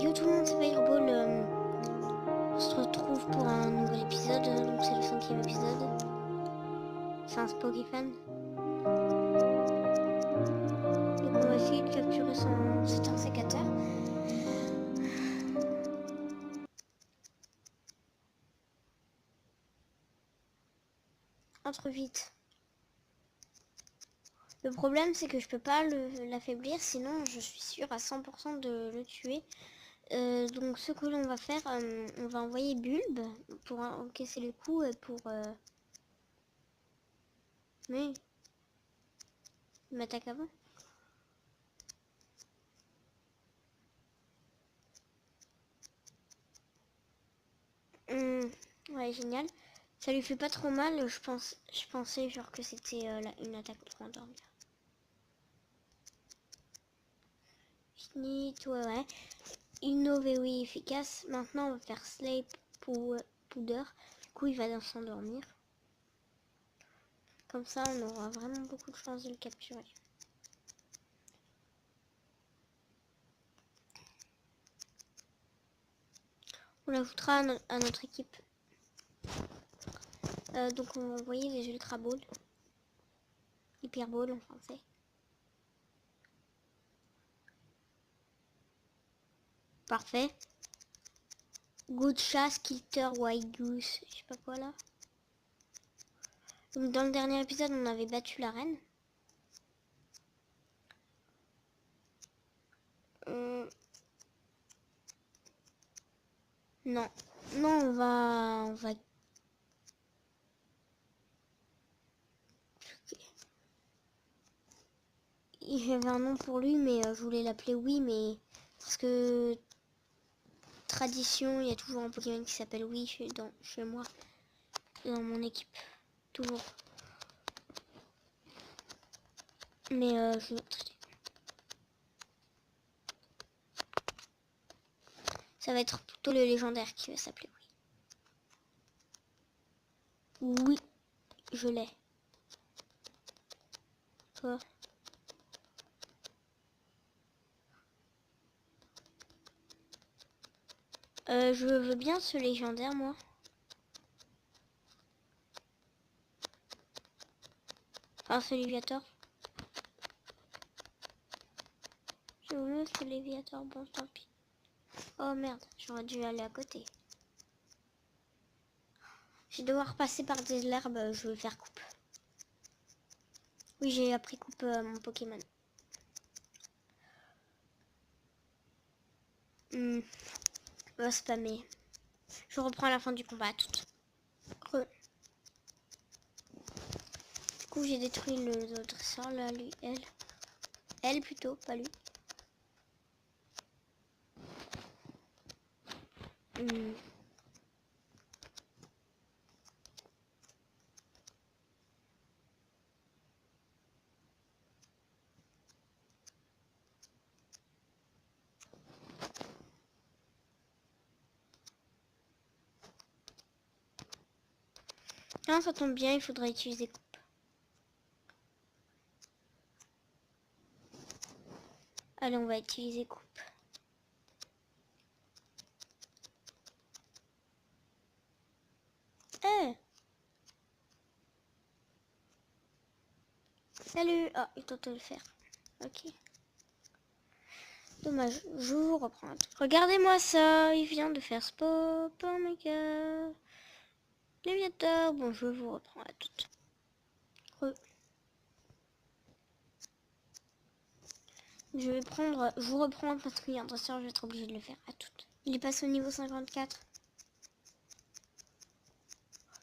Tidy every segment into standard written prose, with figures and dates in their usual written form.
Yo tout le monde, c'est Fireball. On se retrouve pour un nouvel épisode. Donc c'est le 5e épisode. C'est un Spokifan. Donc on va essayer de capturer cet insécateur. Entre vite. Le problème c'est que je peux pas l'affaiblir, sinon je suis sûre à 100% de le tuer. Donc ce que l'on va faire, on va envoyer Bulbe pour encaisser le coup et pour... Mais... il m'attaque avant. Ouais, génial. Ça lui fait pas trop mal, je pensais genre que c'était une attaque pour endormir. Fini, ouais. Innové, oui, efficace. Maintenant, on va faire Sleep Powder. Du coup, il va s'endormir. Comme ça, on aura vraiment beaucoup de chance de le capturer. On l'ajoutera à notre équipe. Donc, on va envoyer les Ultra Balls. Hyper Ball en français. Parfait. Good chasse, Kilter, White Goose, je sais pas quoi là. Donc dans le dernier épisode, on avait battu la reine. Non, non, on va. Il y avait un nom pour lui, mais je voulais l'appeler Oui, mais parce que tradition, il y a toujours un Pokémon qui s'appelle Oui chez moi, dans mon équipe, toujours. Mais je ça va être plutôt le légendaire qui va s'appeler Oui. Oui, je l'ai. Toi. Je veux bien ce légendaire, moi. Enfin, ce Léviator. Je veux ce Léviator, bon, tant pis. Oh merde, j'aurais dû aller à côté. Je vais devoir passer par des herbes, je vais faire coupe. Oui, j'ai appris coupe à mon Pokémon. Va spammer. Je reprends à la fin du combat. Du coup, j'ai détruit le dresseur là, lui, elle. Elle plutôt, pas lui. Non, ça tombe bien, il faudrait utiliser coupe. Allez, on va utiliser coupe. Salut. Ah, il tente de le faire. Ok. Dommage, je vous reprends. Regardez-moi ça, il vient de faire spot. Oh my god. Léviator. Bon, je vous reprends à toutes. Je vous reprends parce qu'il y a un dresseur, je vais être obligé de le faire à toutes. Il est passé au niveau 54.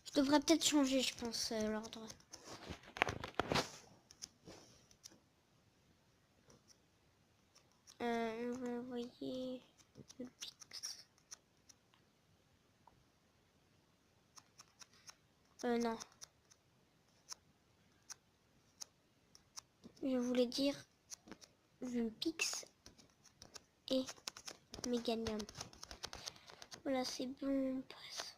Je devrais peut-être changer, je pense, l'ordre. On va envoyer le Pix. Non. Je voulais dire Vulpix et Meganium. Voilà, c'est bon, on passe.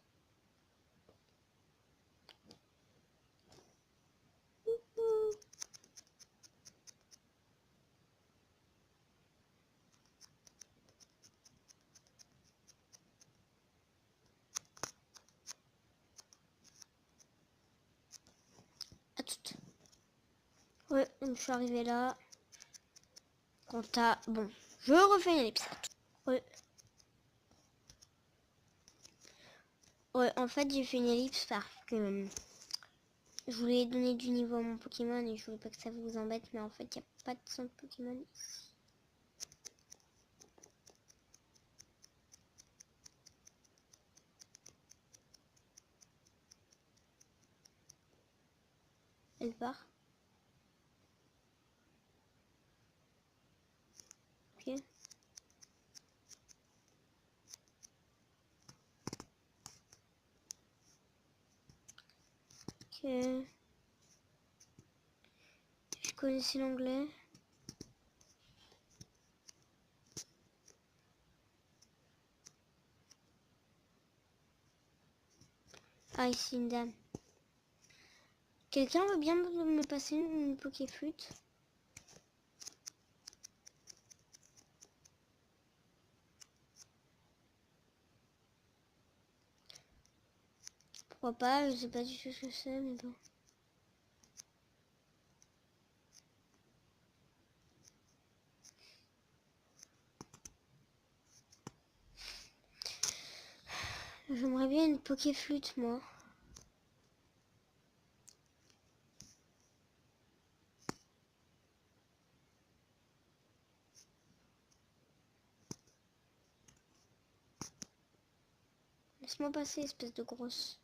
Donc, je suis arrivée là. Quand t'as... Bon, je refais une ellipse. Ouais. Ouais, en fait, j'ai fait une ellipse parce que je voulais donner du niveau à mon Pokémon et je voulais pas que ça vous embête. Mais en fait, il n'y a pas de centre Pokémon ici. Elle part. Ok. Ok. Je connaissais l'anglais. Ah, ici une dame. Quelqu'un veut bien me passer une Pokéflûte? Pourquoi pas? Je sais pas du tout ce que c'est, mais bon. J'aimerais bien une Pokéflûte, moi. Laisse-moi passer, espèce de grosse.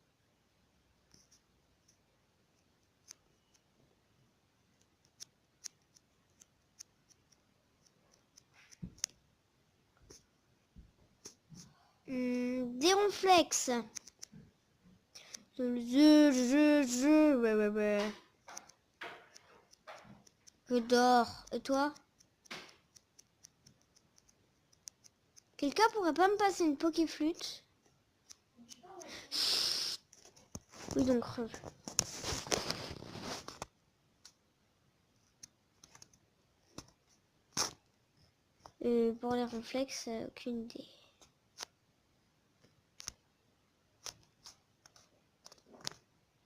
Des ronflex. Ouais. Je dors. Et toi? Quelqu'un pourrait pas me passer une Pokéflûte? Oui, donc creve. Pour les ronflex, aucune idée.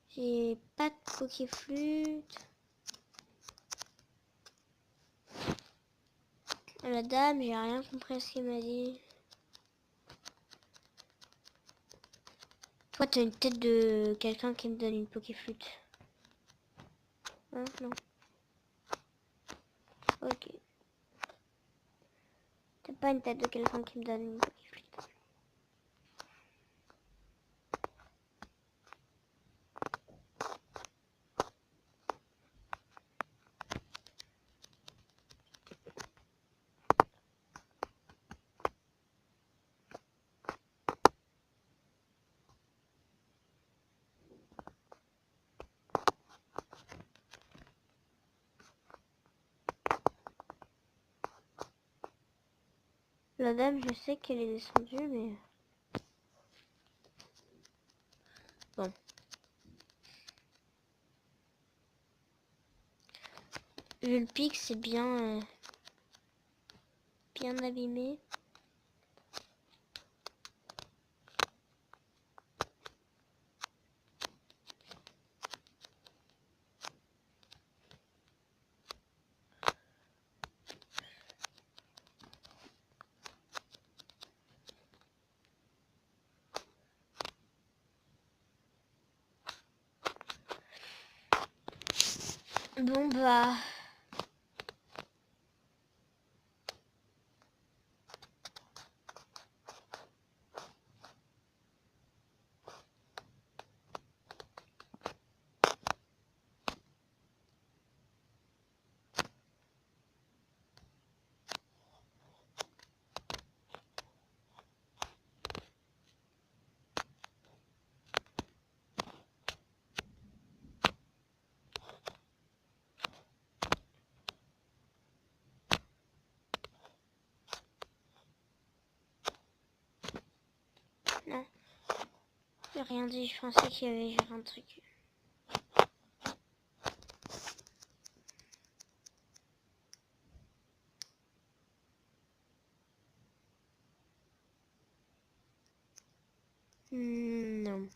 J'ai pas de Pokéflûte. La dame, j'ai rien compris à ce qu'elle m'a dit. Toi, t'as une tête de quelqu'un qui me donne une Pokéflûte. Hein, non. Ok. T'as pas une tête de quelqu'un qui me donne une Pokéflûte. La dame, je sais qu'elle est descendue, mais... Bon. Le pic, c'est bien... bien abîmé. Bon, bah... Non. J'ai rien dit, je pensais qu'il y avait genre un truc. Non.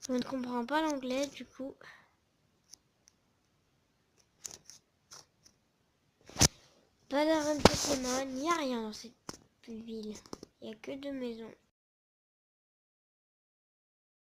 Je ne comprends pas l'anglais du coup. Pas d'arène Pokémon, il n'y a rien dans cette ville. Il n'y a que 2 maisons.